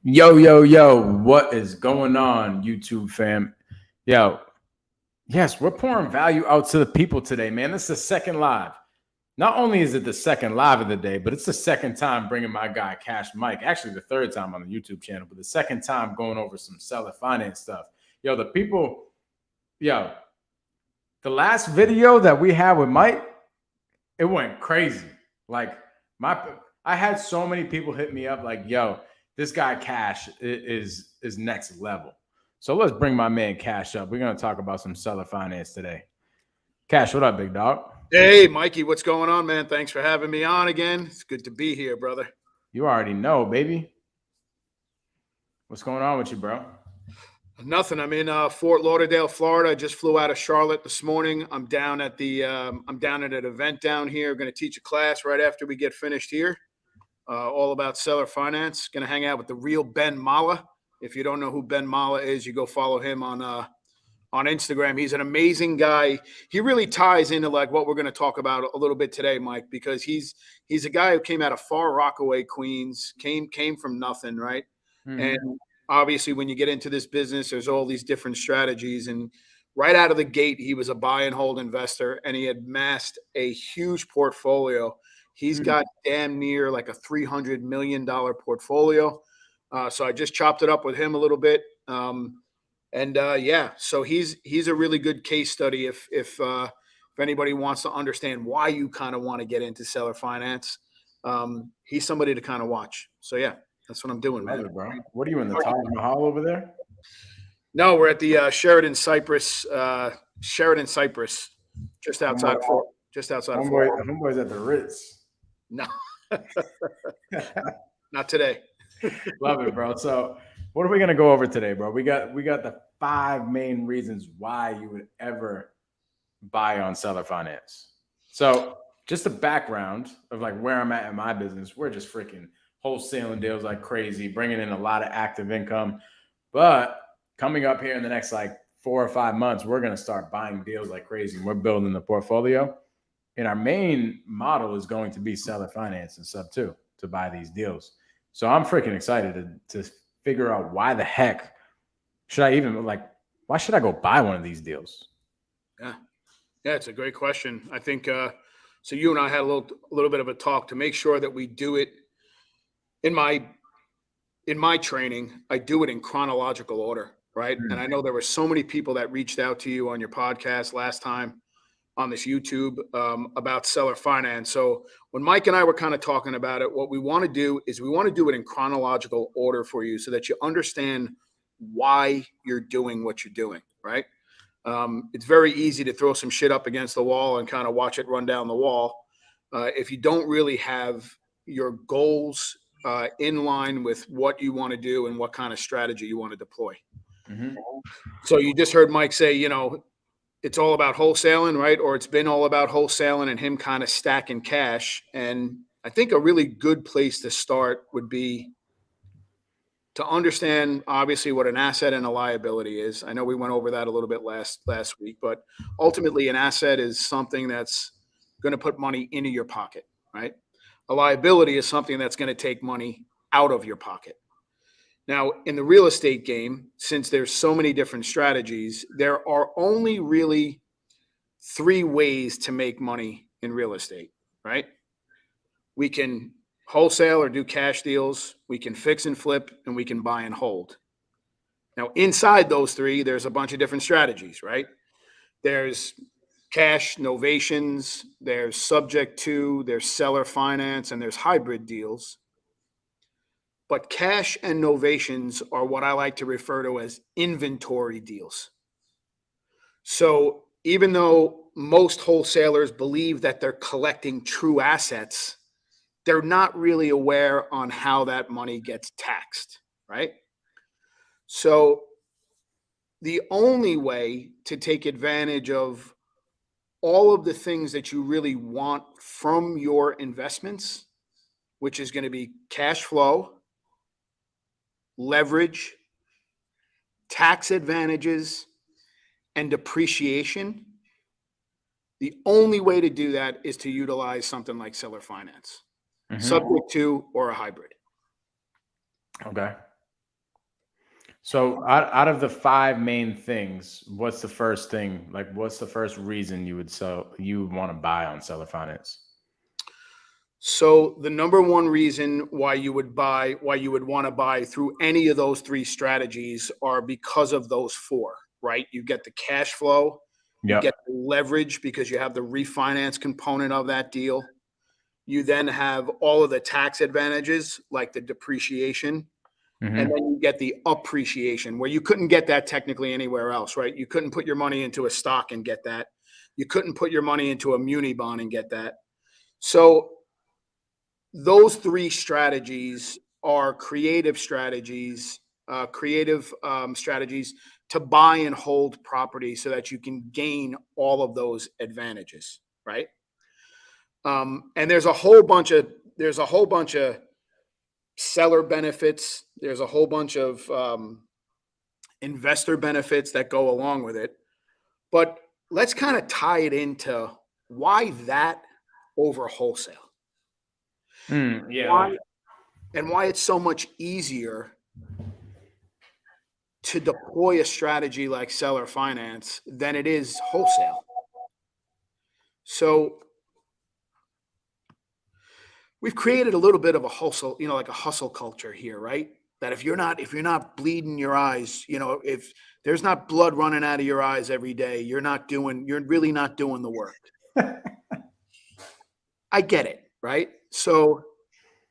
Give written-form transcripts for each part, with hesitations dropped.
Yo, what is going on, YouTube fam? Yo, yes, we're pouring value out to the people today, man. This is the second live. Not only is it the second live of the day, but it's the second time bringing my guy Cash Mike. Actually, the third time on the YouTube channel, but the second time going over some seller finance stuff. Yo, the last video that we had with Mike, it went crazy. Like I had so many people hit me up like, yo, this guy Cash is next level. So let's bring my man Cash up. We're gonna talk about some seller finance today. Cash, what up, big dog? Hey, Mikey, what's going on, man? Thanks for having me on again. It's good to be here, brother. You already know, baby. What's going on with you, bro? Nothing. I'm in Fort Lauderdale, Florida. I just flew out of Charlotte this morning. I'm down at an event down here. Going to teach a class right after we get finished here, all about seller finance. Going to hang out with the real Ben Mala. If you don't know who Ben Mala is, you go follow him on Instagram. He's an amazing guy. He really ties into like what we're going to talk about a little bit today, Mike, because he's a guy who came out of Far Rockaway, Queens, came from nothing, right? Mm-hmm. And obviously, when you get into this business, there's all these different strategies. And right out of the gate, he was a buy and hold investor, and he had amassed a huge portfolio. He's got damn near like a $300 million portfolio. So I just chopped it up with him a little bit. So he's a really good case study if anybody wants to understand why you kind of want to get into seller finance. He's somebody to kind of watch. So yeah. That's what I'm doing, man. It, bro. What are you in the Taj Mahal over there? No, we're at the Sheraton Cypress, just outside of Fort. Homeboy's at the Ritz. No, not today. Love it, bro. So, what are we gonna go over today, bro? We got the 5 main reasons why you would ever buy on seller finance. So, just the background of like where I'm at in my business. We're just freaking wholesaling deals like crazy, bringing in a lot of active income. But coming up here in the next like 4 or 5 months, we're going to start buying deals like crazy. And we're building the portfolio. And our main model is going to be seller finance and stuff too, to buy these deals. So I'm freaking excited to figure out why the heck should I even why should I go buy one of these deals? Yeah, it's a great question. I think so. You and I had a little bit of a talk to make sure that we do it. In my training, I do it in chronological order, right? Mm-hmm. And I know there were so many people that reached out to you on your podcast last time on this YouTube about seller finance. So when Mike and I were kind of talking about it, what we want to do is we want to do it in chronological order for you so that you understand why you're doing what you're doing, right? It's very easy to throw some shit up against the wall and kind of watch it run down the wall. If you don't really have your goals in line with what you want to do and what kind of strategy you want to deploy. Mm-hmm. So you just heard Mike say, it's all about wholesaling, right? Or it's been all about wholesaling and him kind of stacking cash. And I think a really good place to start would be to understand, obviously, what an asset and a liability is. I know we went over that a little bit last week, but ultimately an asset is something that's going to put money into your pocket, right? A liability is something that's going to take money out of your pocket. Now, in the real estate game, since there's so many different strategies, there are only really 3 ways to make money in real estate, right? We can wholesale or do cash deals. We can fix and flip, and we can buy and hold. Now, inside those 3, there's a bunch of different strategies, right? There's cash, novations, there's subject to, there's seller finance, and there's hybrid deals. But cash and novations are what I like to refer to as inventory deals. So even though most wholesalers believe that they're collecting true assets, they're not really aware on how that money gets taxed, right? So the only way to take advantage of all of the things that you really want from your investments, which is going to be cash flow, leverage, tax advantages, and depreciation. The only way to do that is to utilize something like seller finance, subject to or a hybrid. Okay. So out of the five main things, what's the first thing? Like, what's the first reason you would want to buy on seller finance? So the number one reason why you would want to buy through any of those three strategies are because of those four, right? You get the cash flow, you get Yep. the leverage because you have the refinance component of that deal. You then have all of the tax advantages like the depreciation, and Hmm. then you get the appreciation where you couldn't get that technically anywhere else, right? You couldn't put your money into a stock and get that. You couldn't put your money into a muni bond and get that. So those three strategies are creative strategies to buy and hold property so that you can gain all of those advantages, right? And there's a whole bunch of seller benefits. There's a whole bunch of investor benefits that go along with it. But let's kind of tie it into why that over wholesale. Yeah, I like Why that. and why it's so much easier to deploy a strategy like seller finance than it is wholesale. So we've created a little bit of a hustle, like a hustle culture here, right? That if you're not bleeding your eyes, if there's not blood running out of your eyes every day, you're really not doing the work. I get it, right? So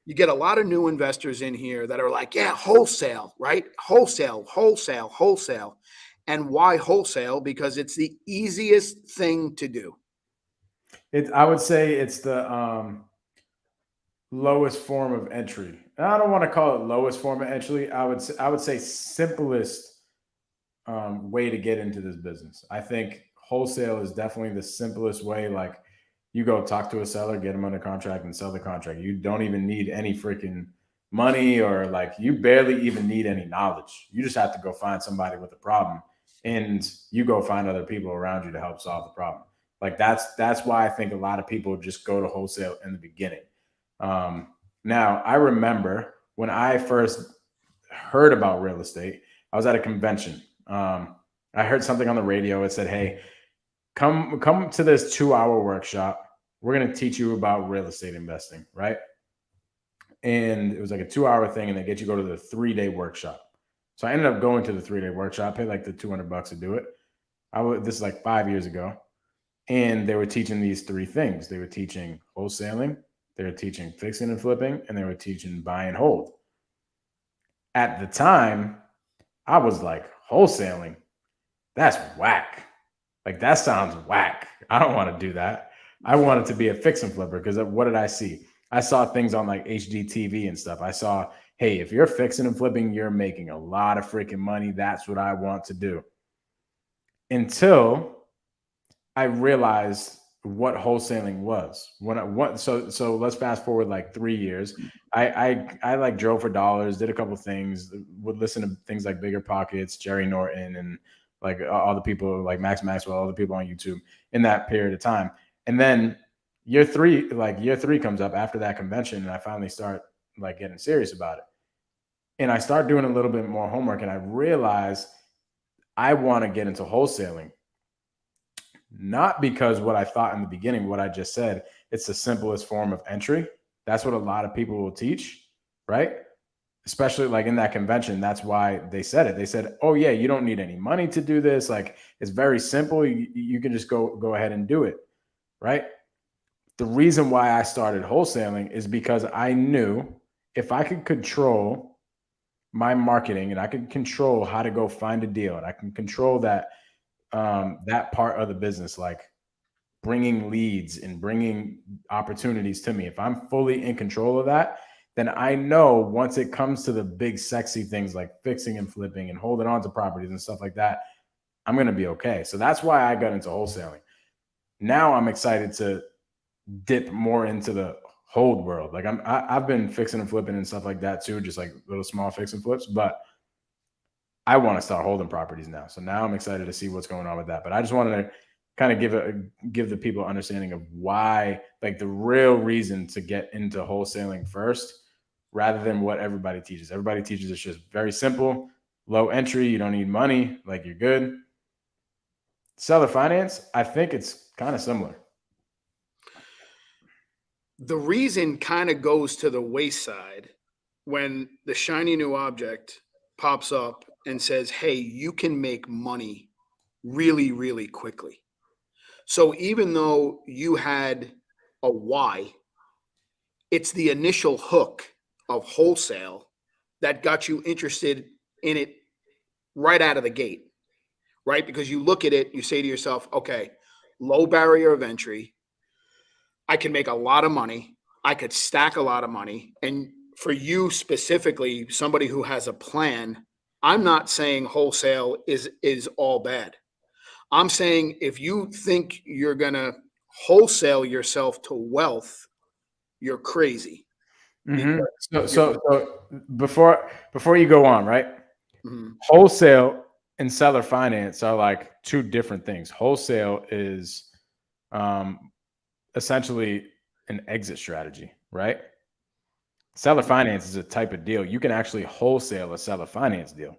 you get a lot of new investors in here that are like, yeah, wholesale, right? Wholesale, wholesale, wholesale. And why wholesale? Because it's the easiest thing to do. I would say it's the lowest form of entry. And I don't want to call it lowest form of entry. I would say simplest way to get into this business. I think wholesale is definitely the simplest way. Like, you go talk to a seller, get them under contract, and sell the contract. You don't even need any freaking money, or like, you barely even need any knowledge. You just have to go find somebody with a problem, and you go find other people around you to help solve the problem. Like, that's why I think a lot of people just go to wholesale in the beginning. Now, I remember when I first heard about real estate, I was at a convention. I heard something on the radio. It said, "Hey, come to this 2 hour workshop. We're going to teach you about real estate investing," right? And it was like a 2 hour thing, and they get you to go to the 3 day workshop. So I ended up going to the 3 day workshop, paid like the $200 to do it. This is like 5 years ago, and they were teaching these three things. They were teaching wholesaling, they were teaching fixing and flipping, and they were teaching buy and hold. At the time, I was like, wholesaling, that's whack. Like, that sounds whack. I don't want to do that. I wanted to be a fix and flipper, because what did I see? I saw things on like HGTV and stuff. I saw, hey, if you're fixing and flipping, you're making a lot of freaking money. That's what I want to do. Until I realized what wholesaling was. So let's fast forward like 3 years. I like drove for dollars, did a couple things, would listen to things like Bigger Pockets, Jerry Norton, and like all the people like Max Maxwell, all the people on YouTube in that period of time. And then year three comes up after that convention, and I finally start like getting serious about it. And I start doing a little bit more homework, and I realize I want to get into wholesaling, not because what I thought in the beginning, what I just said, it's the simplest form of entry. That's what a lot of people will teach, right? Especially like in that convention. That's why they said it. They said, "Oh yeah, you don't need any money to do this. Like, it's very simple. You can just go ahead and do it," right? The reason why I started wholesaling is because I knew if I could control my marketing, and I could control how to go find a deal, and I can control that part of the business, like bringing leads and bringing opportunities to me. If I'm fully in control of that, then I know once it comes to the big sexy things like fixing and flipping and holding on to properties and stuff like that, I'm going to be okay. So that's why I got into wholesaling. Now I'm excited to dip more into the hold world. Like, I've been fixing and flipping and stuff like that too, just like little small fix and flips, but I want to start holding properties now. So now I'm excited to see what's going on with that. But I just wanted to kind of give the people understanding of why, like, the real reason to get into wholesaling first, rather than what everybody teaches. Everybody teaches it's just very simple. low entry, you don't need money, like you're good. Seller finance, I think it's kind of similar. The reason kind of goes to the wayside when the shiny new object pops up and says, hey, you can make money really, really quickly. So even though you had a why, it's the initial hook of wholesale that got you interested in it right out of the gate, right? Because you look at it, you say to yourself, okay, low barrier of entry. I can make a lot of money. I could stack a lot of money. And for you specifically, somebody who has a plan, I'm not saying wholesale is all bad. I'm saying if you think you're going to wholesale yourself to wealth, you're crazy. Mm-hmm. Because So before you go on, right? Mhm. Wholesale and seller finance are like two different things. Wholesale is um, essentially an exit strategy, right? Seller finance is a type of deal. You can actually wholesale a seller finance deal.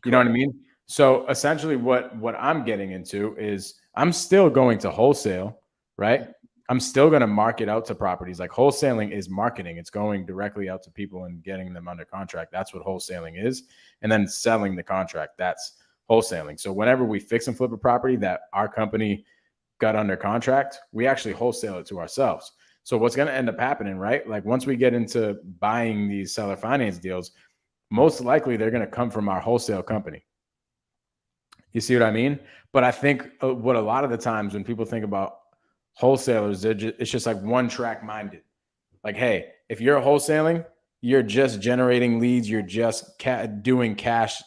You know what I Correct. mean? So essentially what I'm getting into is I'm still going to wholesale, right? I'm still going to market out to properties. Like wholesaling is marketing. It's going directly out to people and getting them under contract. That's what wholesaling is. And then selling the contract. That's wholesaling. So whenever we fix and flip a property that our company got under contract, we actually wholesale it to ourselves. So what's going to end up happening, right? Like once we get into buying these seller finance deals, most likely they're going to come from our wholesale company. You see what I mean? But I think what a lot of the times when people think about wholesalers, it's just like one track minded. Like, hey, if you're wholesaling, you're just generating leads, you're just doing cash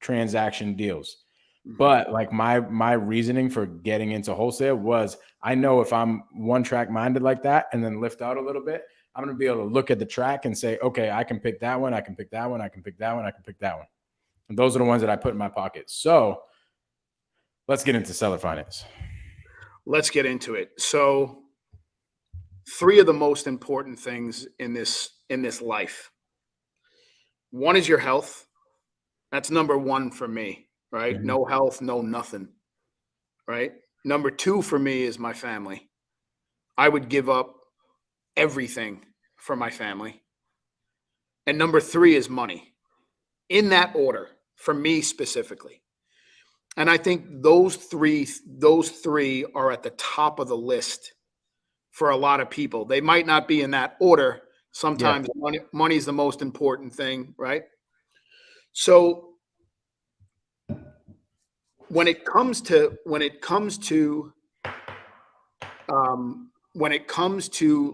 transaction deals. Mhm. But like my reasoning for getting into wholesale was I know if I'm one track minded like that and then lift out a little bit, I'm going to be able to look at the track and say, okay, I can pick that one, I can pick that one, I can pick that one, I can pick that one. And those are the ones that I put in my pocket. So let's get into seller finance. Let's get into it. So, three of the most important things in this life. One is your health. That's number one for me, right? Mhm. No health, no nothing, right? Number two for me is my family. I would give up everything for my family. And number three is money, in that order for me specifically. And I think those three are at the top of the list for a lot of people. They might not be in that order. Yeah. Sometimes money is the most important thing, right? So when it comes to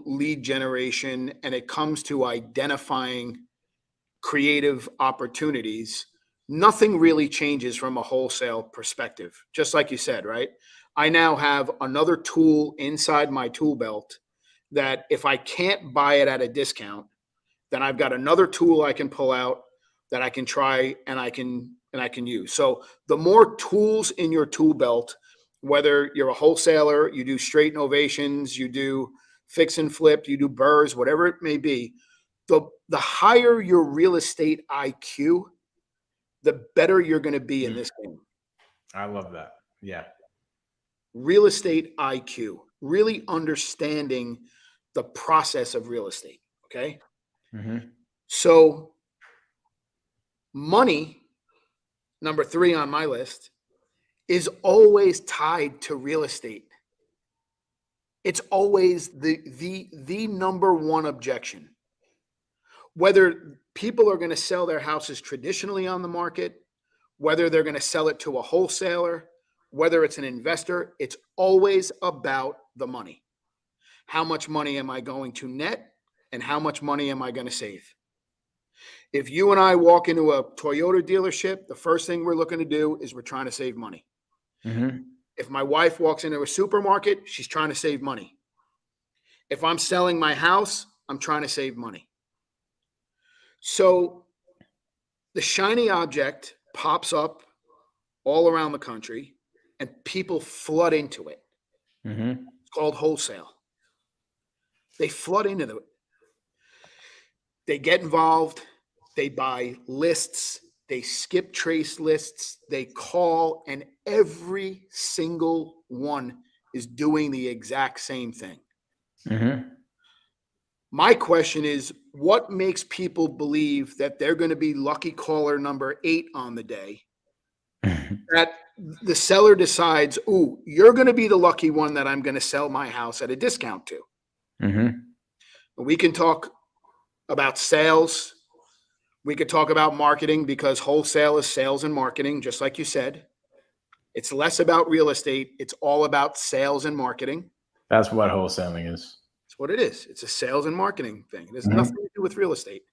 lead generation and it comes to identifying creative opportunities, nothing really changes from a wholesale perspective. Just like you said, right? I now have another tool inside my tool belt that if I can't buy it at a discount, then I've got another tool I can pull out that I can try and I can use. So the more tools in your tool belt, whether you're a wholesaler, you do straight novations, you do fix and flip, you do burrs, whatever it may be, the higher your real estate IQ, the better you're going to be in Mm, this game. I love that. Yeah. Real estate IQ, really understanding the process of real estate. Okay. Hmm. So, money, number three on my list, is always tied to real estate. It's always the number one objection. Whether people are going to sell their houses traditionally on the market, whether they're going to sell it to a wholesaler, whether it's an investor, it's always about the money. How much money am I going to net and how much money am I going to save? If you and I walk into a Toyota dealership, the first thing we're looking to do is we're trying to save money. Hmm. If my wife walks into a supermarket, she's trying to save money. If I'm selling my house, I'm trying to save money. So the shiny object pops up all around the country and people flood into it. Hmm. It's called wholesale. They flood into it. They get involved. They buy lists. they skip trace lists, they call, and every single one is doing the exact same thing. Mm-hmm. My question is, what makes people believe that they're going to be lucky caller number 8 on the day? That the seller decides, ooh, you're going to be the lucky one that I'm going to sell my house at a discount to. Mm-hmm. We can talk about sales. We could talk about marketing, because wholesale is sales and marketing, just like you said. It's less about real estate. It's all about sales and marketing. That's what wholesaling is. That's what it is. It's a sales and marketing thing. It has Mm-hmm. nothing to do with real estate.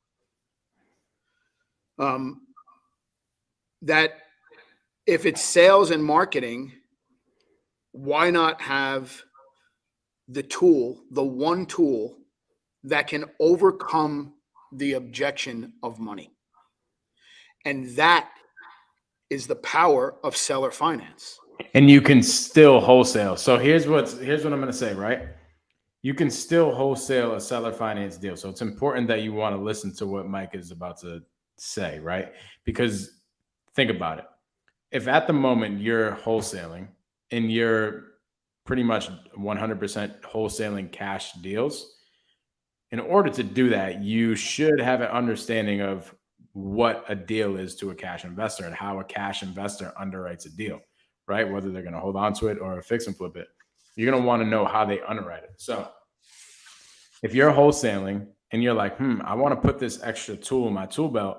That if it's sales and marketing, why not have the tool, the one tool that can overcome the objection of money? And that is the power of seller finance. And you can still wholesale. So here's what I'm going to say, right? You can still wholesale a seller finance deal. So it's important that you want to listen to what Mike is about to say, right? Because think about it. If at the moment you're wholesaling and you're pretty much 100% wholesaling cash deals, in order to do that, you should have an understanding of what a deal is to a cash investor and how a cash investor underwrites a deal, right? Whether they're going to hold on to it or fix and flip it. You're going to want to know how they underwrite it. So if you're wholesaling and you're like, I want to put this extra tool in my tool belt,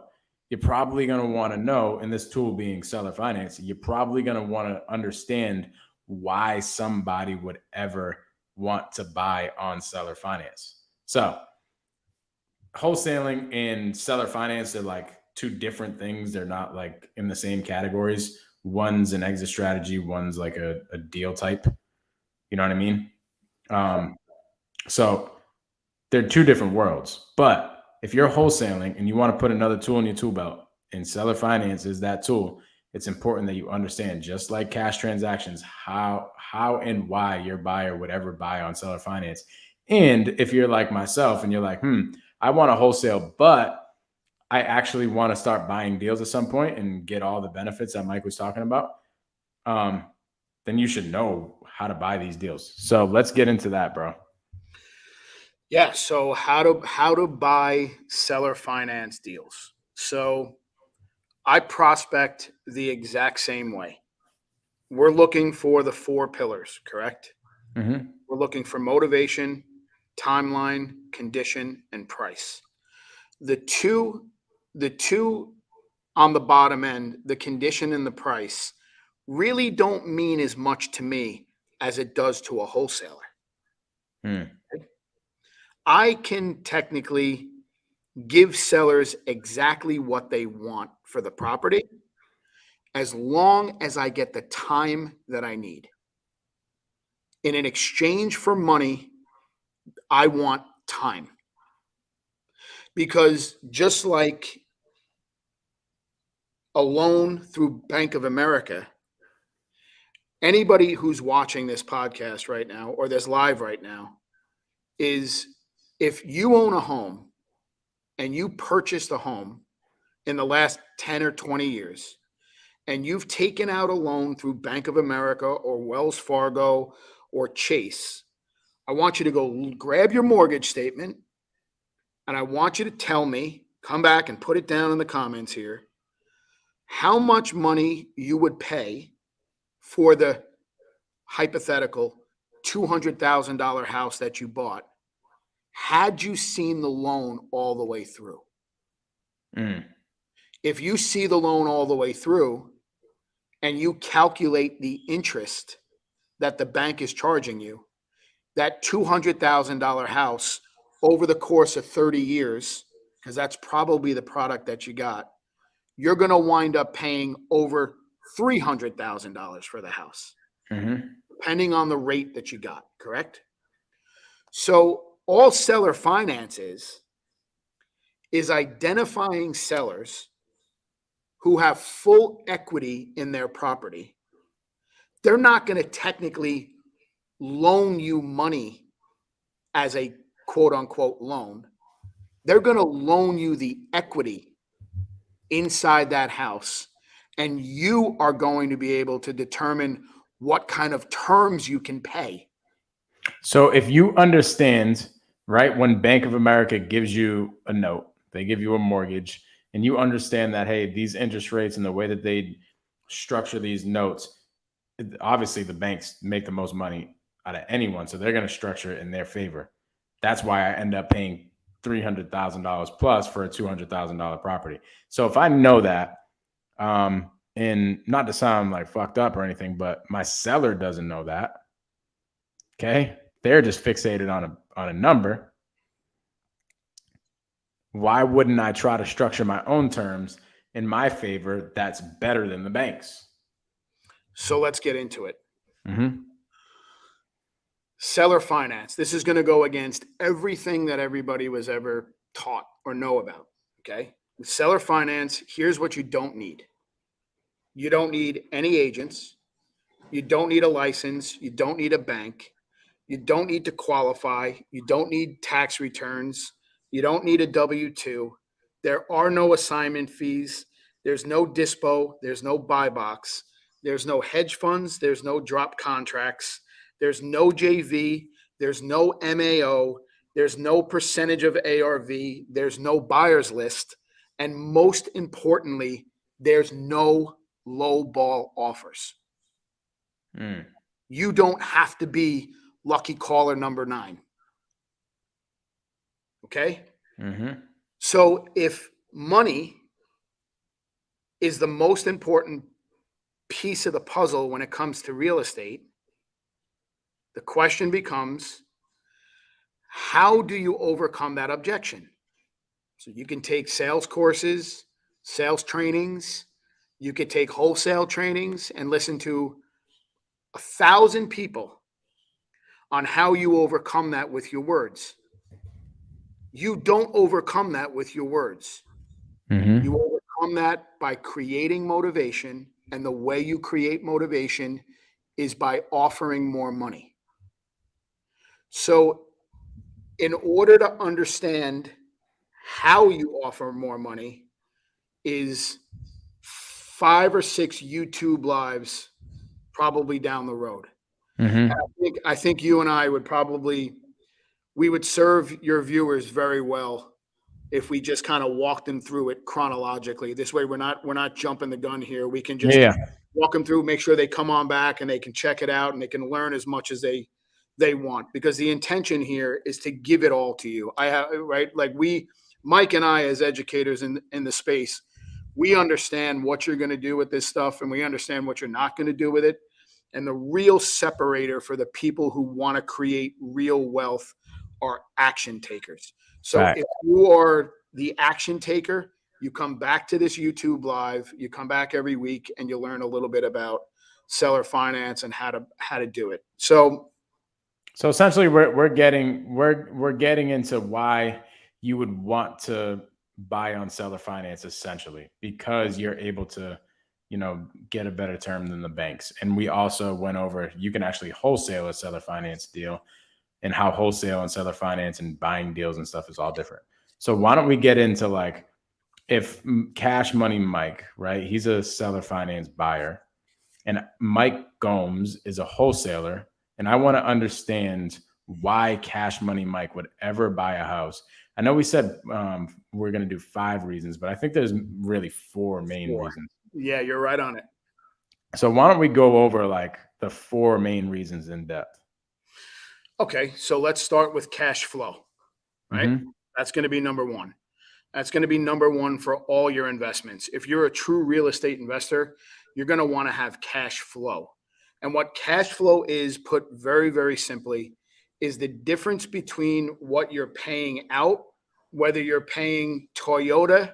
you're probably going to want to know, and this tool being seller financing, you're probably going to want to understand why somebody would ever want to buy on seller finance. So wholesaling and seller finance are like two different things. They're not like in the same categories. One's an exit strategy. One's like a deal type. You know what I mean? So they're two different worlds. But if you're wholesaling and you want to put another tool in your tool belt, and seller finance is that tool, it's important that you understand, just like cash transactions, how and why your buyer would ever buy on seller finance. And if you're like myself and you're like, I want to wholesale, but I actually want to start buying deals at some point and get all the benefits that Mike was talking about, then you should know how to buy these deals. So let's get into that, bro. Yeah. So how to buy seller finance deals. So I prospect the exact same way. We're looking for the 4 pillars, correct? Mm-hmm. We're looking for motivation, timeline, condition, and price. The two on the bottom end, the condition and the price, really don't mean as much to me as it does to a wholesaler. I can technically give sellers exactly what they want for the property, as long as I get the time that I need. In an exchange for money, I want time. Because just like a loan through Bank of America, anybody who's watching this podcast right now or this live right now, is if you own a home and you purchased a home in the last 10 or 20 years, and you've taken out a loan through Bank of America or Wells Fargo or Chase, I want you to go grab your mortgage statement, and I want you to tell me, come back and put it down in the comments here, how much money you would pay for the hypothetical $200,000 house that you bought had you seen the loan all the way through. If you see the loan all the way through and you calculate the interest that the bank is charging you, that $200,000 house over the course of 30 years, because that's probably the product that you got, you're going to wind up paying over $300,000 for the house, depending on the rate that you got, correct? So all seller finance is identifying sellers who have full equity in their property. They're not going to technically loan you money as a quote unquote loan. They're going to loan you the equity inside that house, and you are going to be able to determine what kind of terms you can pay. So if you understand, right, when Bank of America gives you a note, they give you a mortgage, and you understand that, hey, these interest rates and the way that they structure these notes, obviously the banks make the most money out of anyone. So they're going to structure it in their favor. That's why I end up paying $300,000 plus for a $200,000 property. So if I know that, and not to sound like fucked up or anything, but my seller doesn't know that. Okay. They're just fixated on a number. Why wouldn't I try to structure my own terms in my favor that's better than the bank's? So let's get into it. Mm-hmm. Seller finance. This is going to go against everything that everybody was ever taught or know about. Okay. With seller finance, here's what you don't need. You don't need any agents. You don't need a license. You don't need a bank. You don't need to qualify. You don't need tax returns. You don't need a W-2. There are no assignment fees. There's no dispo. There's no buy box. There's no hedge funds. There's no drop contracts. There's no JV. There's no MAO. There's no percentage of ARV. There's no buyer's list. And most importantly, there's no low ball offers. You don't have to be lucky caller number 9. Okay? Mm-hmm. So if money is the most important piece of the puzzle when it comes to real estate, the question becomes, how do you overcome that objection? So you can take sales courses, sales trainings, you could take wholesale trainings and listen to 1,000 people on how you overcome that with your words. You don't overcome that with your words. Mm-hmm. You overcome that by creating motivation, and the way you create motivation is by offering more money. So in order to understand how you offer more money is 5 or 6 YouTube lives probably down the road. Mm-hmm. I think you and I would we would serve your viewers very well if we just kind of walked them through it chronologically. This way we're not jumping the gun here. We can just walk them through, make sure they come on back and they can check it out and they can learn as much as they want, because the intention here is to give it all to you. Like Mike and I, as educators in the space, we understand what you're going to do with this stuff and we understand what you're not going to do with it. And the real separator for the people who want to create real wealth are action takers. So if you are the action taker, you come back to this YouTube live, you come back every week and you learn a little bit about seller finance and how to do it. So essentially we're getting into why you would want to buy on seller finance, essentially, because you're able to, get a better term than the banks. And we also went over, you can actually wholesale a seller finance deal, and how wholesale and seller finance and buying deals and stuff is all different. So why don't we get into, like, if Cash Money Mike, right? He's a seller finance buyer, and Mike Gomes is a wholesaler. And I want to understand why Cash Money Mike would ever buy a house. I know we said we're going to do 5 reasons, but I think there's really 4 main reasons. Yeah, you're right on it. So why don't we go over, like, the 4 main reasons in depth? Okay, so let's start with cash flow, right? Mm-hmm. That's going to be number 1. That's going to be number 1 for all your investments. If you're a true real estate investor, you're going to want to have cash flow. And what cash flow is, put very, very simply, is the difference between what you're paying out, whether you're paying Toyota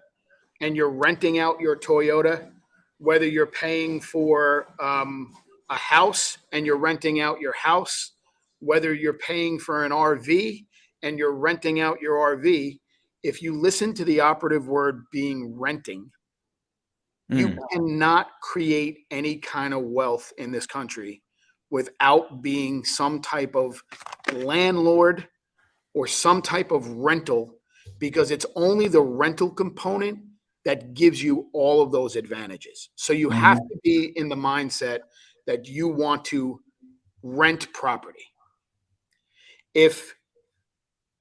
and you're renting out your Toyota, whether you're paying for a house and you're renting out your house, whether you're paying for an RV and you're renting out your RV. If you listen to the operative word being renting, you cannot create any kind of wealth in this country without being some type of landlord or some type of rental, because it's only the rental component that gives you all of those advantages. So you have to be in the mindset that you want to rent property. If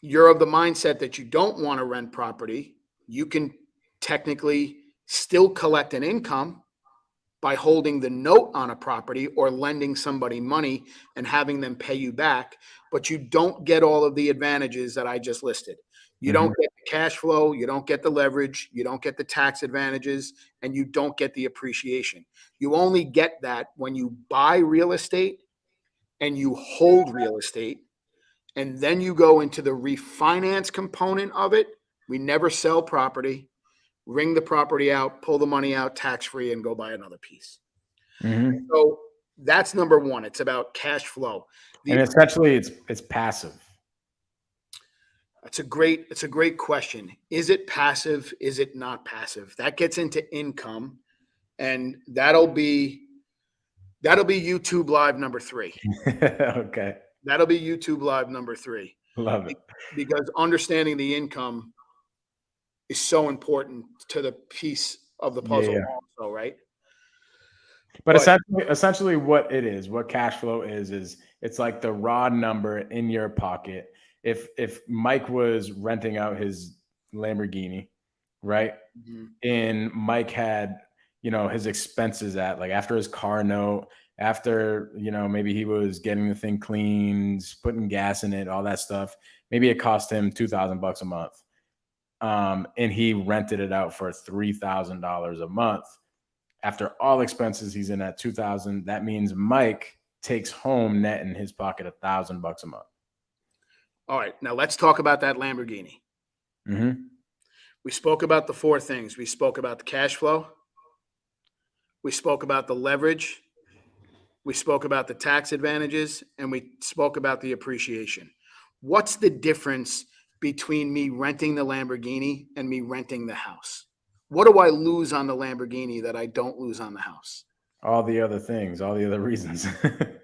you're of the mindset that you don't want to rent property, you can technically still collect an income by holding the note on a property or lending somebody money and having them pay you back, but you don't get all of the advantages that I just listed. You don't get the cash flow, you don't get the leverage, you don't get the tax advantages, and you don't get the appreciation. You only get that when you buy real estate and you hold real estate, and then you go into the refinance component of it. We never sell property. Ring the property out, pull the money out tax-free, and go buy another piece. So that's number one. It's about cash flow. And essentially it's passive. It's a great question. Is it passive? Is it not passive? That gets into income, and that'll be YouTube Live number 3. Okay. That'll be YouTube Live number 3. Love it. Because understanding the income is so important to the piece of the puzzle also, right? But essentially what it is, what cash flow is it's like the raw number in your pocket. If Mike was renting out his Lamborghini, right? And Mike had, his expenses at, like, after his car note, after, maybe he was getting the thing cleaned, putting gas in it, all that stuff. Maybe it cost him $2,000 a month. And he rented it out for $3,000 a month. After all expenses, he's in at $2,000. That means Mike takes home net in his pocket $1,000 a month. All right, now let's talk about that Lamborghini. We spoke about the 4 things. We spoke about the cash flow. We spoke about the leverage. We spoke about the tax advantages, and we spoke about the appreciation. What's the difference between me renting the Lamborghini and me renting the house? What do I lose on the Lamborghini that I don't lose on the house? All the other things, all the other reasons.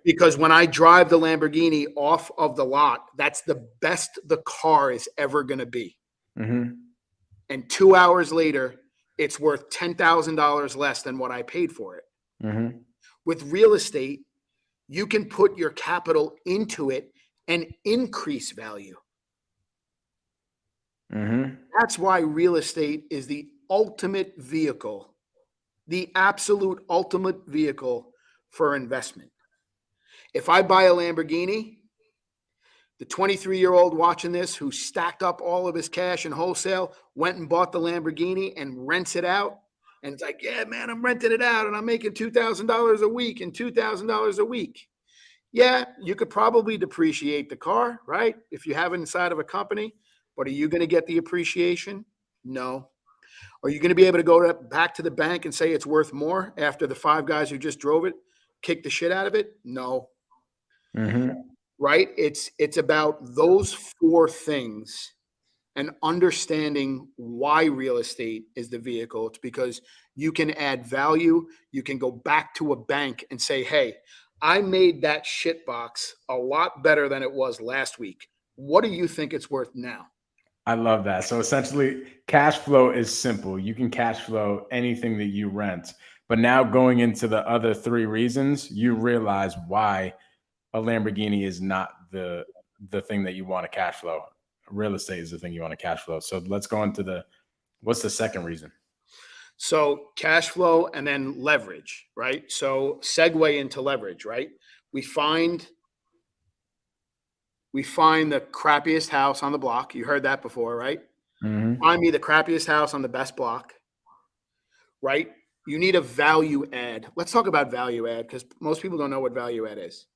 Because when I drive the Lamborghini off of the lot, that's the best the car is ever going to be. And 2 hours later, it's worth $10,000 less than what I paid for it. With real estate, you can put your capital into it and increase value. That's why real estate is the ultimate vehicle, the absolute ultimate vehicle for investment. If I buy a Lamborghini, the 23-year-old watching this who stacked up all of his cash in wholesale, went and bought the Lamborghini and rents it out. And it's like, yeah, man, I'm renting it out and I'm making $2,000 a week and $2,000 a week. Yeah, you could probably depreciate the car, right? If you have it inside of a company, but are you going to get the appreciation? No. Are you going to be able to go back to the bank and say it's worth more after the 5 guys who just drove it kicked the shit out of it? No. Right? It's about those 4 things and understanding why real estate is the vehicle. It's because you can add value. You can go back to a bank and say, hey, I made that shit box a lot better than it was last week. What do you think it's worth now? I love that. So essentially, cash flow is simple. You can cash flow anything that you rent. But now going into the other 3 reasons, you realize why a Lamborghini is not the thing that you want to cash flow. Real estate is the thing you want to cash flow. So let's go into what's the second reason? So cash flow and then leverage, right? So segue into leverage, right? We find the crappiest house on the block. You heard that before, right? Find me the crappiest house on the best block, right? You need a value add. Let's talk about value add because most people don't know what value add is.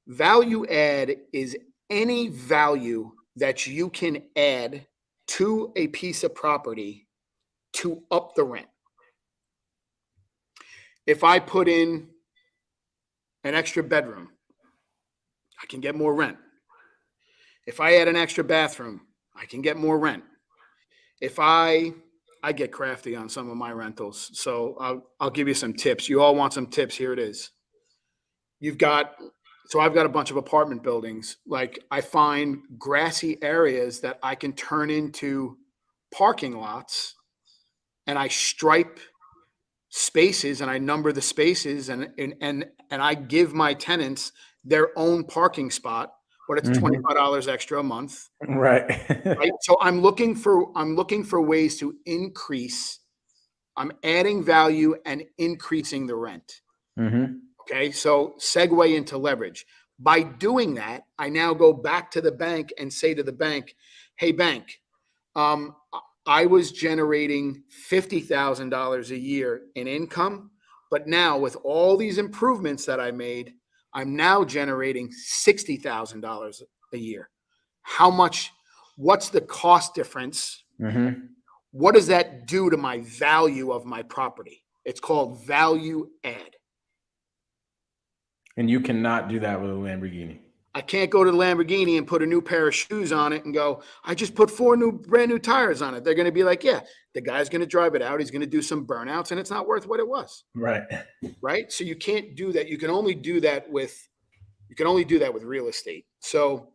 Value add is any value that you can add to a piece of property to up the rent. If I put in an extra bedroom, I can get more rent. If I add an extra bathroom, I can get more rent. If I get crafty on some of my rentals, so I'll give you some tips. You all want some tips? Here it is. I've got a bunch of apartment buildings. Like I find grassy areas that I can turn into parking lots and I stripe spaces and I number the spaces and I give my tenants their own parking spot, but it's $25 extra a month. Right. Right. So I'm looking for ways to increase. I'm adding value and increasing the rent. Okay. So segue into leverage. By doing that, I now go back to the bank and say to the bank, hey, bank, I was generating $50,000 a year in income, but now with all these improvements that I made, I'm now generating $60,000 a year. How much? What's the cost difference? What does that do to my value of my property? It's called value add. And you cannot do that with a Lamborghini. I can't go to the Lamborghini and put a new pair of shoes on it and go, I just put 4 brand new tires on it. They're going to be like, yeah, the guy's going to drive it out. He's going to do some burnouts and it's not worth what it was. Right. Right. So you can't do that. You can only do that with real estate. So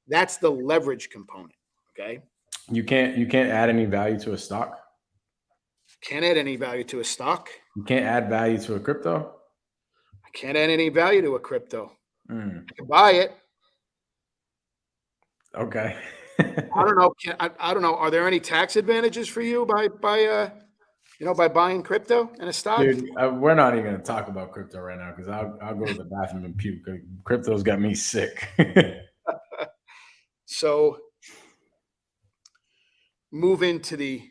that's the leverage component. Okay. You can't add any value to a stock. Can't add any value to a stock. You can't add value to a crypto. I can't add any value to a crypto. I can buy it. Okay. I don't know. I don't know. Are there any tax advantages for you by buying crypto and a stock? Dude, we're not even going to talk about crypto right now because I'll go to the bathroom and puke. Crypto's got me sick. So move into the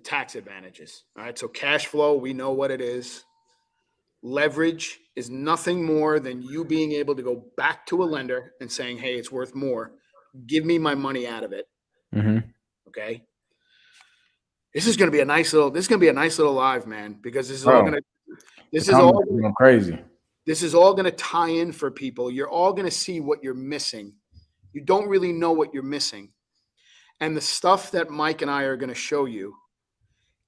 tax advantages. All right. So cash flow, we know what it is. Leverage is nothing more than you being able to go back to a lender and saying, hey, it's worth more. Give me my money out of it. Okay. This is going to be a nice little live, man, because this is all crazy. This is all going to tie in for people. You're all going to see what you're missing. You don't really know what you're missing. And the stuff that Mike and I are going to show you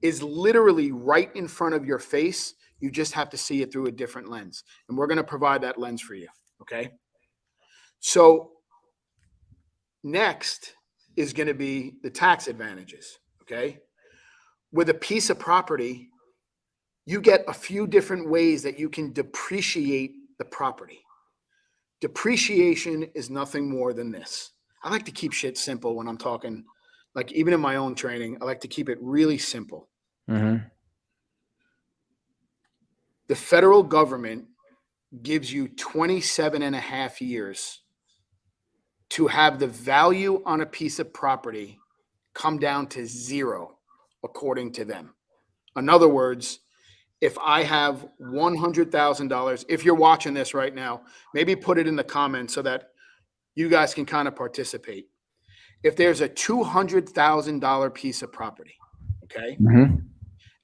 is literally right in front of your face. You just have to see it through a different lens. And we're going to provide that lens for you. Okay. So next is going to be the tax advantages. Okay. With a piece of property, you get a few different ways that you can depreciate the property. Depreciation is nothing more than this. I like to keep shit simple when I'm talking, like even in my own training, I like to keep it really simple. The federal government gives you 27 and a half years to have the value on a piece of property come down to zero, according to them. In other words, if I have $100,000, if you're watching this right now, maybe put it in the comments so that you guys can kind of participate. If there's a $200,000 piece of property, okay,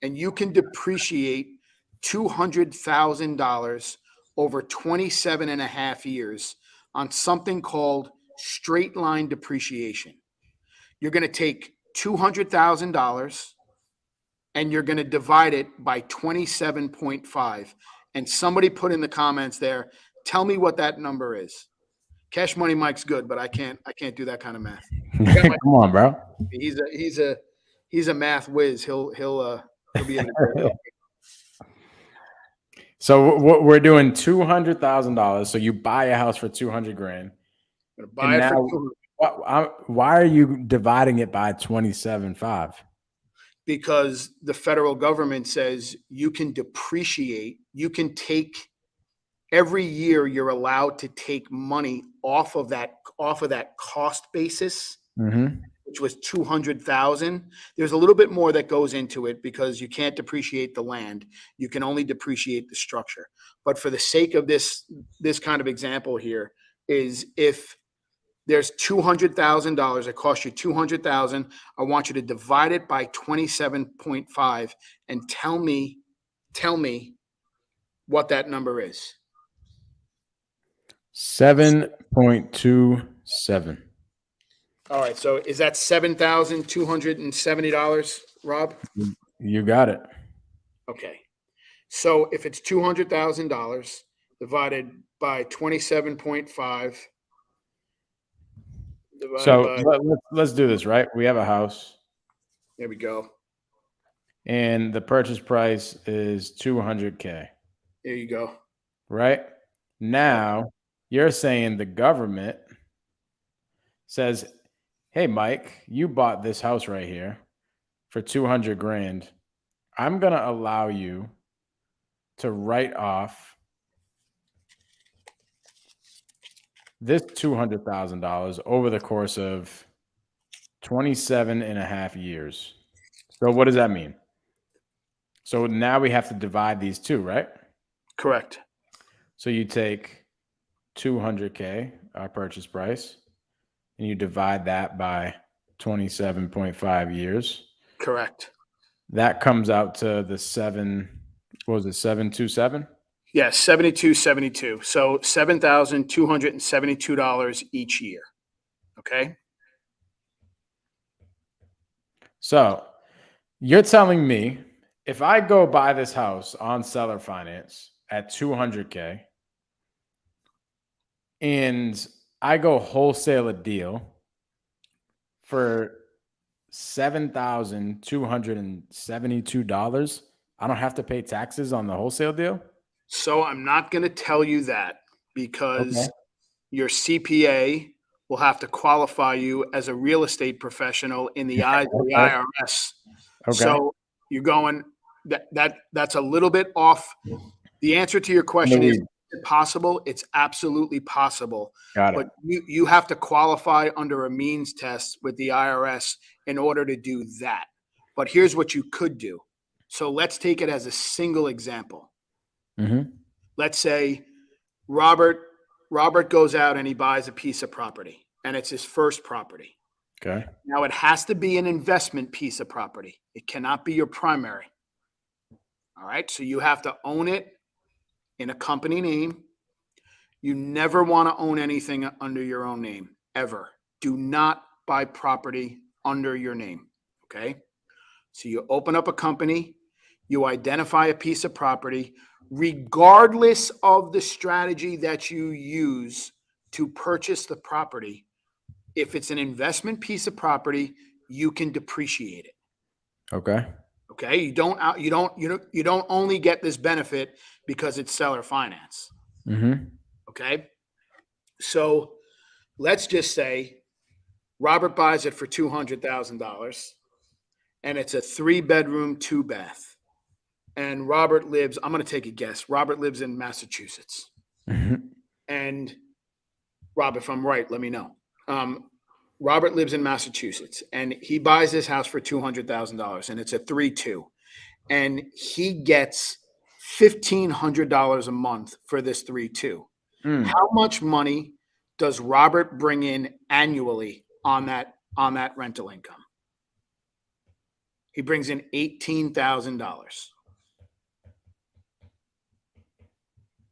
and you can depreciate $200,000 over 27 and a half years on something called straight line depreciation. You're going to take $200,000 and you're going to divide it by 27.5. And somebody put in the comments there, tell me what that number is. Cash Money Mike's good, but I can't do that kind of math. Come on, bro. He's a math whiz. He'll be in the So we're doing $200,000. So you buy a house for $200,000. Buy it for why are you dividing it by 27.5? Because the federal government says you can depreciate. You can take every year. You're allowed to take money off of that cost basis, which was 200,000. There's a little bit more that goes into it because you can't depreciate the land. You can only depreciate the structure. But for the sake of this kind of example here is if there's $200,000, it costs you $200,000. I want you to divide it by 27.5 and tell me what that number is. 7.27. All right. So is that $7,270, Rob? You got it. Okay. So if it's $200,000 divided by 27.5. So let's do this, right? We have a house. There we go. And the purchase price is $200K. There you go. Right? Now, you're saying the government says, hey, Mike, you bought this house right here for 200 grand. I'm going to allow you to write off this $200,000 over the course of 27 and a half years. So what does that mean? So now we have to divide these two, right? Correct. So you take 200K, our purchase price, and you divide that by 27.5 years. Correct. That comes out to the 727? Yes, 7272. So $7,272 each year. Okay. So you're telling me if I go buy this house on seller finance at 200K and I go wholesale a deal for $7,272, I don't have to pay taxes on the wholesale deal? So I'm not going to tell you that because Okay. your CPA will have to qualify you as a real estate professional in the eyes of the Okay. IRS. Okay. So you're going that's a little bit off. The answer to your question is it possible? It's absolutely possible. Got it. But you have to qualify under a means test with the IRS in order to do that. But here's what you could do. So let's take it as a single example. Mm-hmm. Let's say Robert goes out and he buys a piece of property, and it's his first property. Okay. Now it has to be an investment piece of property. It cannot be your primary. All right. So you have to own it in a company name. You never want to own anything under your own name, ever. Do not buy property under your name. Okay. So you open up a company, you identify a piece of property, regardless of the strategy that you use to purchase the property. If it's an investment piece of property, you can depreciate it. Okay. Okay. You don't only get this benefit because it's seller finance. Mm-hmm. Okay. So let's just say Robert buys it for $200,000 and it's a 3-bedroom, 2-bath. And Robert lives, I'm going to take a guess. Robert lives in Massachusetts. Mm-hmm. And Rob, if I'm right, let me know. Robert lives in Massachusetts and he buys this house for $200,000 and it's a 3-2. And he gets $1,500 a month for this 3-2. How much money does Robert bring in annually on that rental income? He brings in $18,000.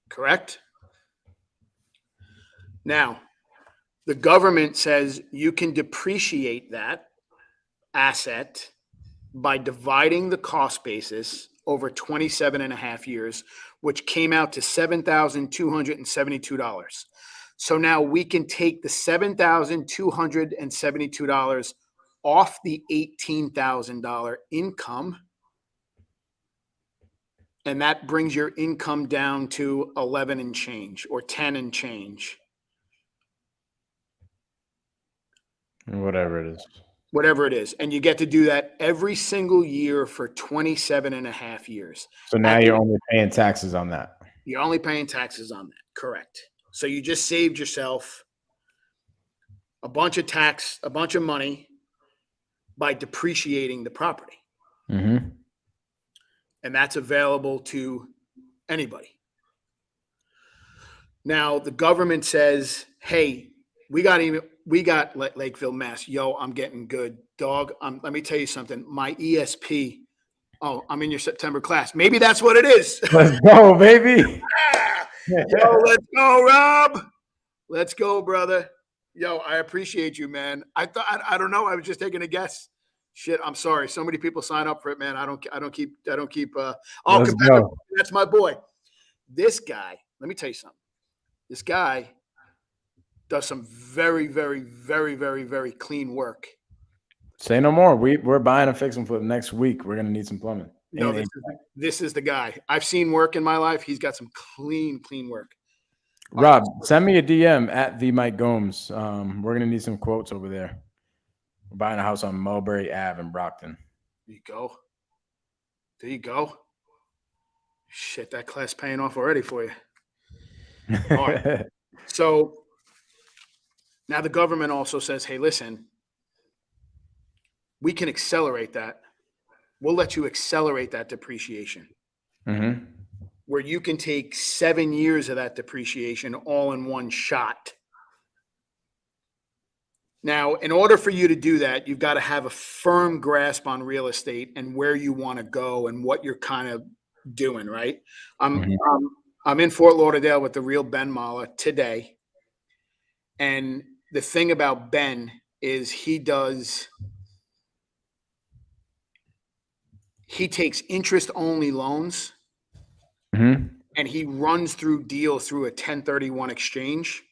Correct? Now, the government says you can depreciate that asset by dividing the cost basis over 27 and a half years, which came out to $7,272. So now we can take the $7,272 off the $18,000 income, and that brings your income down to 11 and change or 10 and change. Whatever it is. Whatever it is. And you get to do that every single year for 27 and a half years. So now you're only paying taxes on that. You're only paying taxes on that. Correct. So you just saved yourself a bunch of money by depreciating the property. Mm-hmm. And that's available to anybody. Now, the government says, hey, we got Lakeville, Mass. Yo, I'm getting good, dog. Let me tell you something. My ESP. Oh, I'm in your September class. Maybe that's what it is. Let's go, baby. Yo, let's go, Rob. Let's go, brother. Yo, I appreciate you, man. I don't know. I was just taking a guess. Shit, I'm sorry. So many people sign up for it, man. I don't keep. That's my boy. This guy. Let me tell you something. This guy does some very, very, very, very, very clean work. Say no more. We're buying a fix and flip next week. We're gonna need some plumbing. No, this is the guy. I've seen work in my life. He's got some clean work. Rob, send me a DM at the Mike Gomes. We're gonna need some quotes over there. We're buying a house on Mulberry Ave in Brockton. There you go. There you go. Shit, that class paying off already for you. All right. So now the government also says, hey, listen, we can accelerate that. We'll let you accelerate that depreciation. Mm-hmm. Where you can take 7 years of that depreciation all in one shot. Now, in order for you to do that, you've got to have a firm grasp on real estate and where you want to go and what you're kind of doing, right? I'm in Fort Lauderdale with the real Ben Mahler today. And the thing about Ben is he takes interest-only loans, and he runs through deals through a 1031 exchange.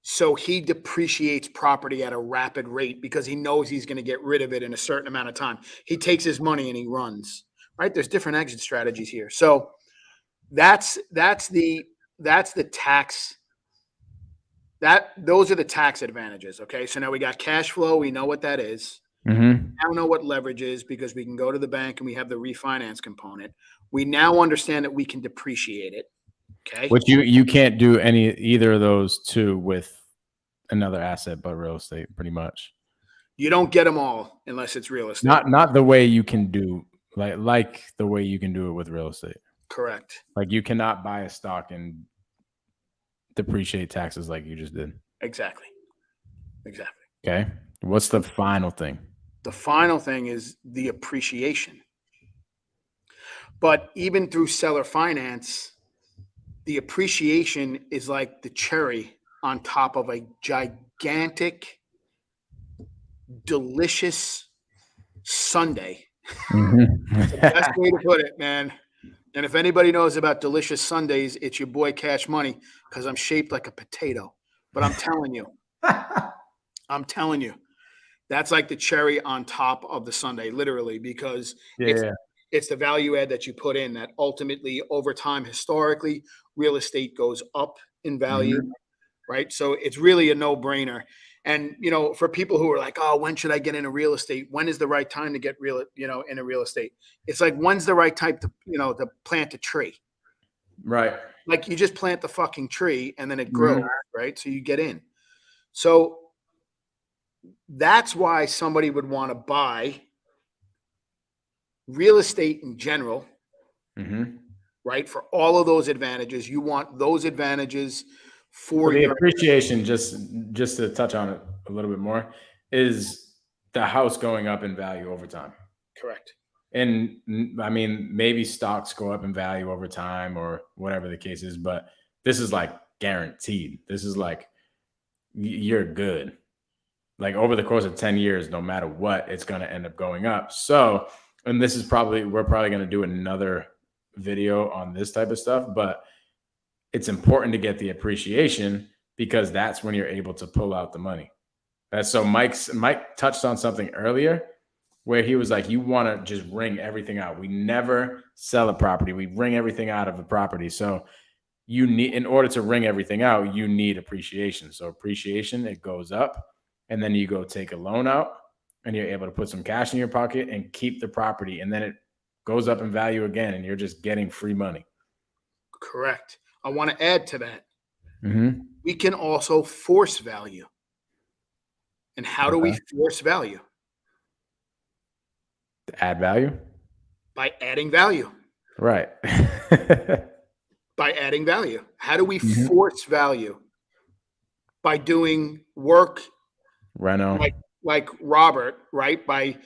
So he depreciates property at a rapid rate because he knows he's going to get rid of it in a certain amount of time. He takes his money and he runs, right? There's different exit strategies here. So that's the tax. Those are the tax advantages. Okay. So now we got cash flow. We know what that is. Mm-hmm. Now know what leverage is because we can go to the bank and we have the refinance component. We now understand that we can depreciate it. Okay. Which you can't do either of those two with another asset but real estate, pretty much. You don't get them all unless it's real estate. Not the way you can do like the way you can do it with real estate. Correct. Like you cannot buy a stock and depreciate taxes like you just did. Exactly. Okay. What's the final thing? The final thing is the appreciation. But even through seller finance, the appreciation is like the cherry on top of a gigantic, delicious sundae. That's the best way to put it, man. And if anybody knows about delicious sundaes, it's your boy Cash Money because I'm shaped like a potato. But I'm telling you, that's like the cherry on top of the sundae, literally, because it's the value add that you put in that ultimately over time, historically, real estate goes up in value, right? So it's really a no-brainer. And, for people who are like, oh, when should I get into real estate? When is the right time to get into real estate? It's like, when's the right time to, to plant a tree? Right. Like you just plant the fucking tree and then it grows, right? So you get in. So that's why somebody would want to buy real estate in general, right? For all of those advantages, you want those advantages for the appreciation. Just to touch on it a little bit more, is the house going up in value over time. Correct. And I mean, maybe stocks go up in value over time or whatever the case is, but this is like guaranteed. This is like you're good. Like over the course of 10 years, no matter what, it's going to end up going up. So, and we're probably going to do another video on this type of stuff, but it's important to get the appreciation because that's when you're able to pull out the money. So Mike touched on something earlier where he was like, you want to just wring everything out. We never sell a property. We wring everything out of a property. So in order to wring everything out, you need appreciation. So appreciation, it goes up. And then you go take a loan out and you're able to put some cash in your pocket and keep the property. And then it goes up in value again and you're just getting free money. Correct. I want to add to that. We can also force value. And how do we force value? Add value? By adding value. Right. By adding value. How do we force value? By doing work Reno. Like Robert, right? By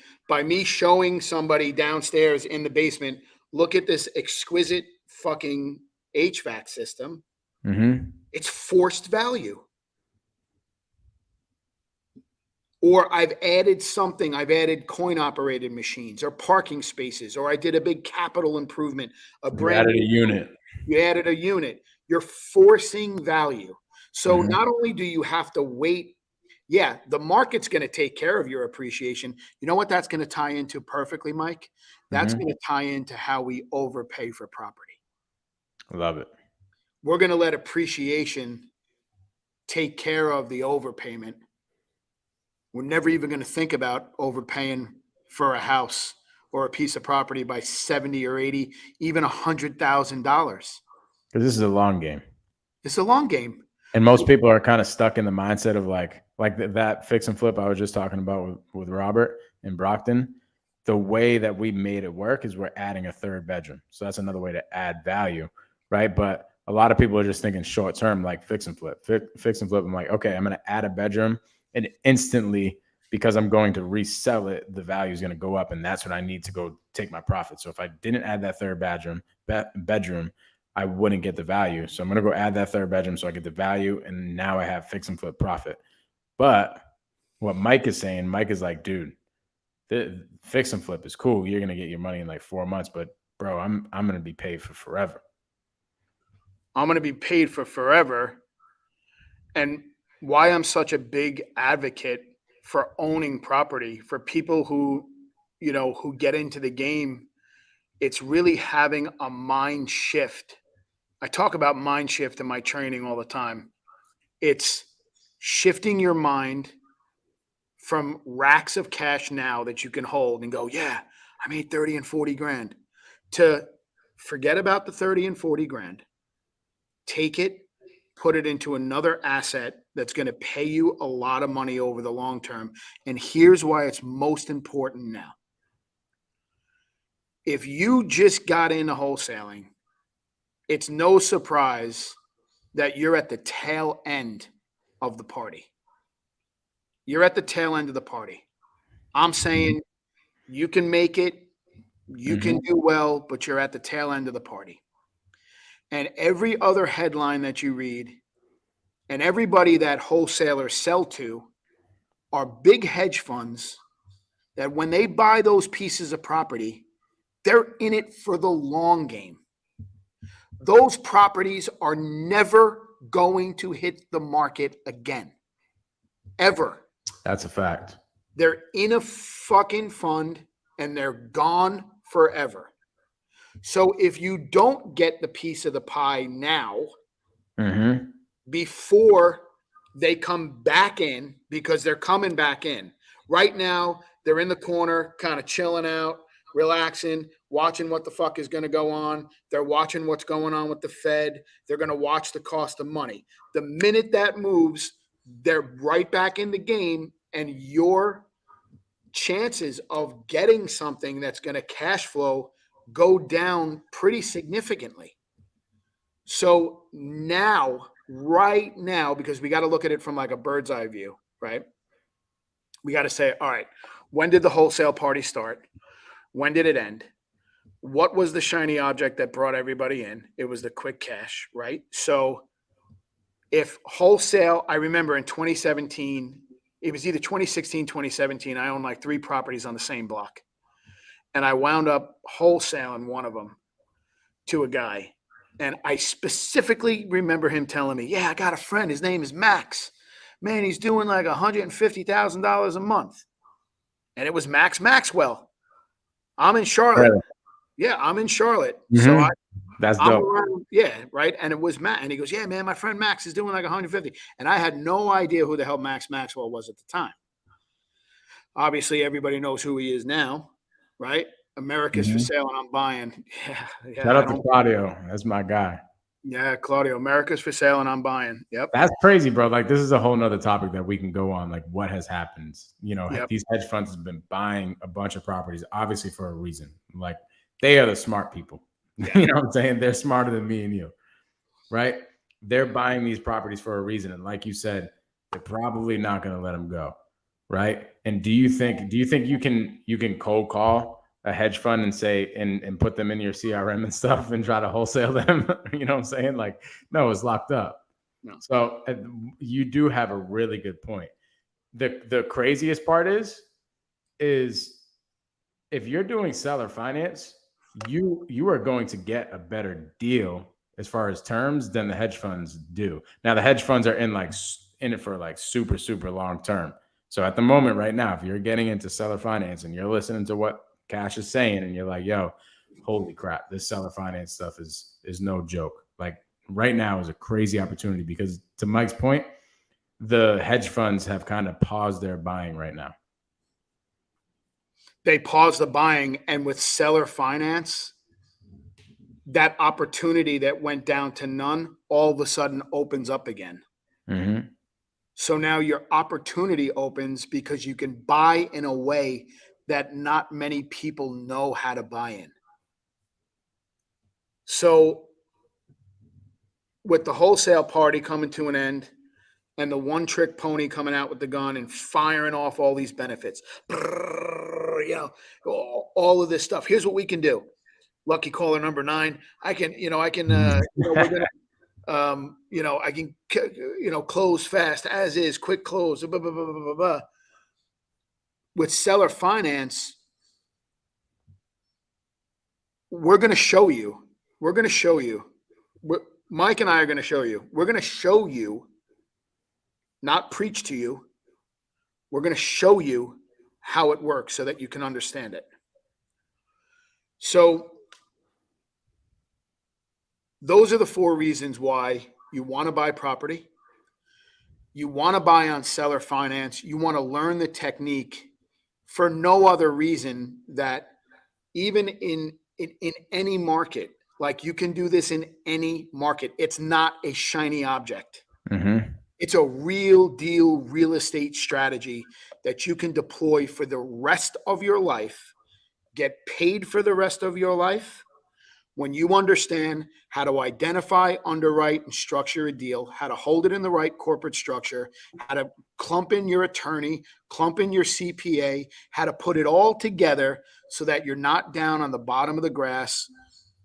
me showing somebody downstairs in the basement, look at this exquisite fucking HVAC system. It's forced value. Or I've added something. I've added coin-operated machines or parking spaces, or I did a big capital improvement. You added a unit. You're forcing value. So not only do you have to wait, Yeah, the market's going to take care of your appreciation. You know what that's going to tie into perfectly, Mike? That's going to tie into how we overpay for property. Love it. We're going to let appreciation take care of the overpayment. We're never even going to think about overpaying for a house or a piece of property by 70 or 80, even $100,000. Because this is a long game. It's a long game. And most people are kind of stuck in the mindset of like that fix and flip I was just talking about with Robert in Brockton. The way that we made it work is we're adding a third bedroom. So that's another way to add value, right? But a lot of people are just thinking short term, like fix and flip. Fix and flip. I'm like, okay, I'm going to add a bedroom, and instantly, because I'm going to resell it, the value is going to go up, and that's what I need to go take my profit. So if I didn't add that third bedroom, I wouldn't get the value. So I'm going to go add that third bedroom so I get the value, and now I have fix and flip profit. But what Mike is saying, Mike is like, dude, the fix and flip is cool. You're going to get your money in like 4 months, but bro, I'm going to be paid for forever. I'm going to be paid for forever. And why I'm such a big advocate for owning property for people who, who get into the game, it's really having a mind shift. I talk about mind shift in my training all the time. It's shifting your mind from racks of cash now that you can hold and go, yeah, I made 30 and 40 grand, to forget about the 30 and 40 grand. Take it, put it into another asset that's going to pay you a lot of money over the long term. And here's why it's most important now. If you just got into wholesaling, it's no surprise that you're at the tail end of the party. You're at the tail end of the party. I'm saying you can make it, you can do well, but you're at the tail end of the party. And every other headline that you read and everybody that wholesalers sell to are big hedge funds that when they buy those pieces of property, they're in it for the long game. Those properties are never going to hit the market again. Ever. That's a fact. They're in a fucking fund and they're gone forever. So if you don't get the piece of the pie now, before they come back in, because they're coming back in. Right now, they're in the corner, kind of chilling out, relaxing, watching what the fuck is going to go on. They're watching what's going on with the Fed. They're going to watch the cost of money. The minute that moves, they're right back in the game, and your chances of getting something that's going to cash flow go down pretty significantly. So now, right now, because we got to look at it from like a bird's eye view, right? We got to say, all right, when did the wholesale party start? When did it end? What was the shiny object that brought everybody in? It was the quick cash, right? So if wholesale, I remember in 2017, it was either 2016, 2017, I owned like 3 properties on the same block. And I wound up wholesaling one of them to a guy. And I specifically remember him telling me, yeah, I got a friend. His name is Max. Man, he's doing like $150,000 a month. And it was Max Maxwell. I'm in Charlotte. Really? Yeah, I'm in Charlotte. So that's dope. Around, yeah, right. And it was Matt. And he goes, yeah, man, my friend Max is doing like 150. And I had no idea who the hell Max Maxwell was at the time. Obviously, everybody knows who he is now, right? America's for sale and I'm buying. Yeah. Shout out to Claudio. That's my guy. Yeah, Claudio. America's for sale and I'm buying. Yep. That's crazy, bro. Like, this is a whole nother topic that we can go on. Like, what has happened? These hedge funds have been buying a bunch of properties, obviously for a reason. Like, they are the smart people. You know what I'm saying? They're smarter than me and you, right? They're buying these properties for a reason. And like you said, they're probably not going to let them go, right? And do you think you can cold call a hedge fund and say and put them in your CRM and stuff and try to wholesale them? You know what I'm saying? Like, no, it's locked up. No. So you do have a really good point. The craziest part is if you're doing seller finance, you are going to get a better deal as far as terms than the hedge funds do. Now, the hedge funds are in like in it for like super, super long term. So at the moment right now, if you're getting into seller finance and you're listening to what Kash is saying and you're like, yo, holy crap, this seller finance stuff is no joke. Like right now is a crazy opportunity because to Mike's point, the hedge funds have kind of paused their buying right now. They paused the buying, and with seller finance, that opportunity that went down to none all of a sudden opens up again. Mm-hmm. So now your opportunity opens because you can buy in a way that not many people know how to buy in. So with the wholesale party coming to an end and the one trick pony coming out with the gun and firing off all these benefits, all of this stuff. Here's what we can do. Lucky caller number 9. I can, we're going to, I can, close fast as is, quick close, blah, blah, blah, blah, blah, blah. With seller finance, we're going to show you. Mike and I are going to show you. We're going to show you, not preach to you. We're going to show you how it works so that you can understand it. So those are the 4 reasons why you want to buy property. You want to buy on seller finance. You want to learn the technique for no other reason that even in any market, like you can do this in any market. It's not a shiny object. Mm-hmm. It's a real deal real estate strategy that you can deploy for the rest of your life, get paid for the rest of your life. When you understand how to identify, underwrite, and structure a deal, how to hold it in the right corporate structure, how to clump in your attorney, clump in your CPA, how to put it all together so that you're not down on the bottom of the grass,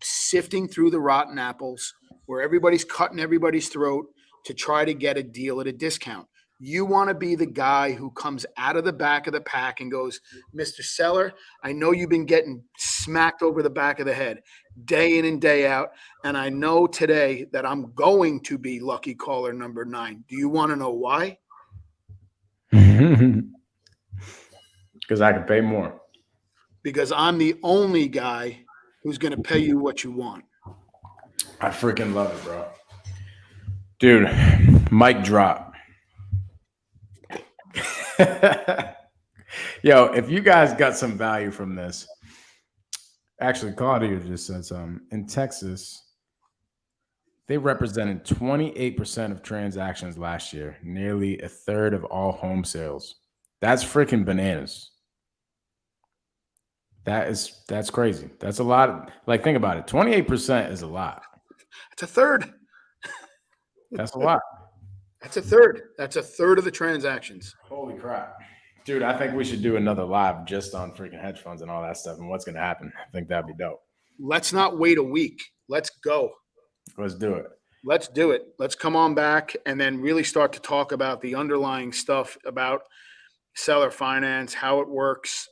sifting through the rotten apples where everybody's cutting everybody's throat to try to get a deal at a discount. You want to be the guy who comes out of the back of the pack and goes, Mr. Seller, I know you've been getting smacked over the back of the head day in and day out. And I know today that I'm going to be lucky caller number 9. Do you want to know why? Because I can pay more. Because I'm the only guy who's going to pay you what you want. I freaking love it, bro. Dude, mic drop. Yo, if you guys got some value from this, actually, Claudia just said something. In Texas, they represented 28% of transactions last year, nearly a third of all home sales. That's freaking bananas. That's crazy. That's a lot. Like, think about it. 28% is a lot. It's a third. That's a lot. That's a third. That's a third of the transactions. Holy crap. Dude, I think we should do another live just on freaking hedge funds and all that stuff and what's going to happen. I think that'd be dope. Let's not wait a week. Let's go. Let's do it. Let's do it. Let's come on back and then really start to talk about the underlying stuff about seller finance, how it works,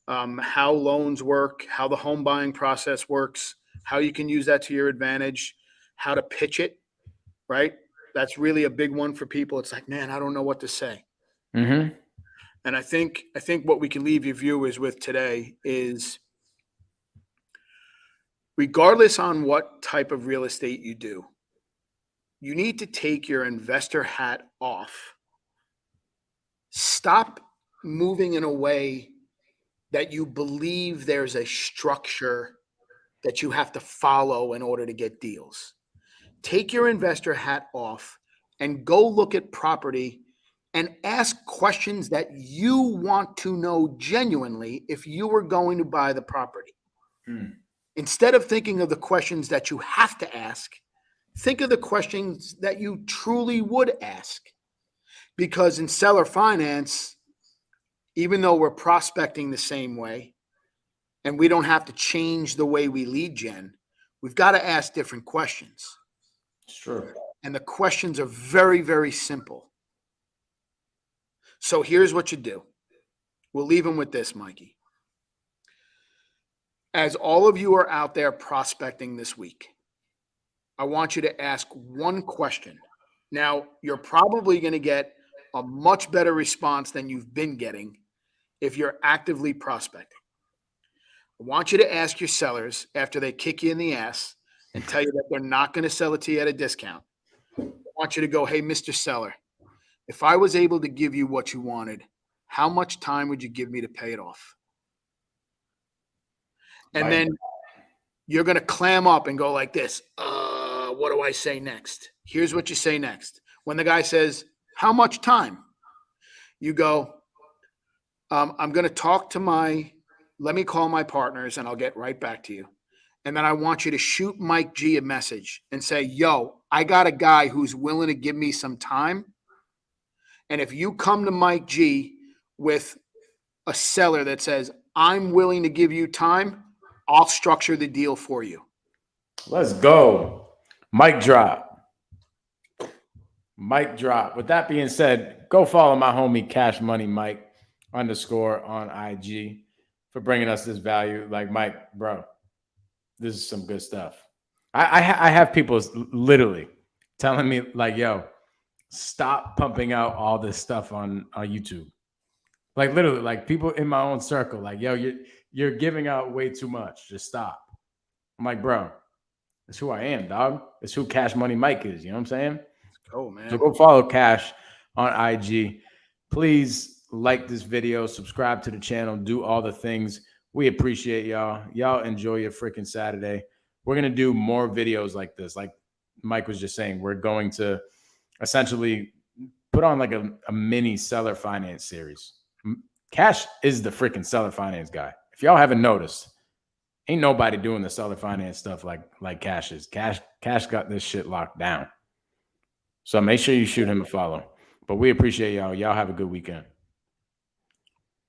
how loans work, how the home buying process works, how you can use that to your advantage, how to pitch it, right? That's really a big one for people. It's like, man, I don't know what to say. Mm-hmm. And I think what we can leave your viewers with today is, regardless on what type of real estate you do, you need to take your investor hat off. Stop moving in a way that you believe there's a structure that you have to follow in order to get deals. Take your investor hat off and go look at property and ask questions that you want to know genuinely if you were going to buy the property. Instead of thinking of the questions that you have to ask, think of the questions that you truly would ask. Because in seller finance, even though we're prospecting the same way and we don't have to change the way we lead gen, we've got to ask different questions. It's true. And the questions are very, very simple. So here's what you do. We'll leave them with this, Mikey. As all of you are out there prospecting this week, I want you to ask one question. Now, you're probably going to get a much better response than you've been getting if you're actively prospecting. I want you to ask your sellers after they kick you in the ass and tell you that they're not going to sell it to you at a discount. I want you to go, hey, Mr. Seller, if I was able to give you what you wanted, how much time would you give me to pay it off? And Right. then you're going to clam up and go like this. What do I say next? Here's what you say next. When the guy says, how much time? You go, I'm going to talk to let me call my partners and I'll get right back to you. And then I want you to shoot Mike G a message and say, yo, I got a guy who's willing to give me some time. And if you come to Mike G with a seller that says, I'm willing to give you time, I'll structure the deal for you. Let's go. Mic drop. Mic drop. With that being said, go follow my homie Cash Money Mike _ on IG for bringing us this value. Like, Mike, bro, this is some good stuff. I have people literally telling me like, yo, stop pumping out all this stuff on YouTube. Like, literally, like people in my own circle, like, yo, you're giving out way too much. Just stop. I'm like, bro, that's who I am, dog. It's who Cash Money Mike is. You know what I'm saying? Oh, man. So go follow Cash on IG. Please like this video, subscribe to the channel, do all the things. We appreciate y'all. Y'all enjoy your freaking Saturday. We're going to do more videos like this. Like Mike was just saying, we're going to essentially put on like a mini seller finance series. Cash is the freaking seller finance guy. If y'all haven't noticed, ain't nobody doing the seller finance stuff like Cash is. Cash got this shit locked down. So make sure you shoot him a follow. But we appreciate y'all. Y'all have a good weekend.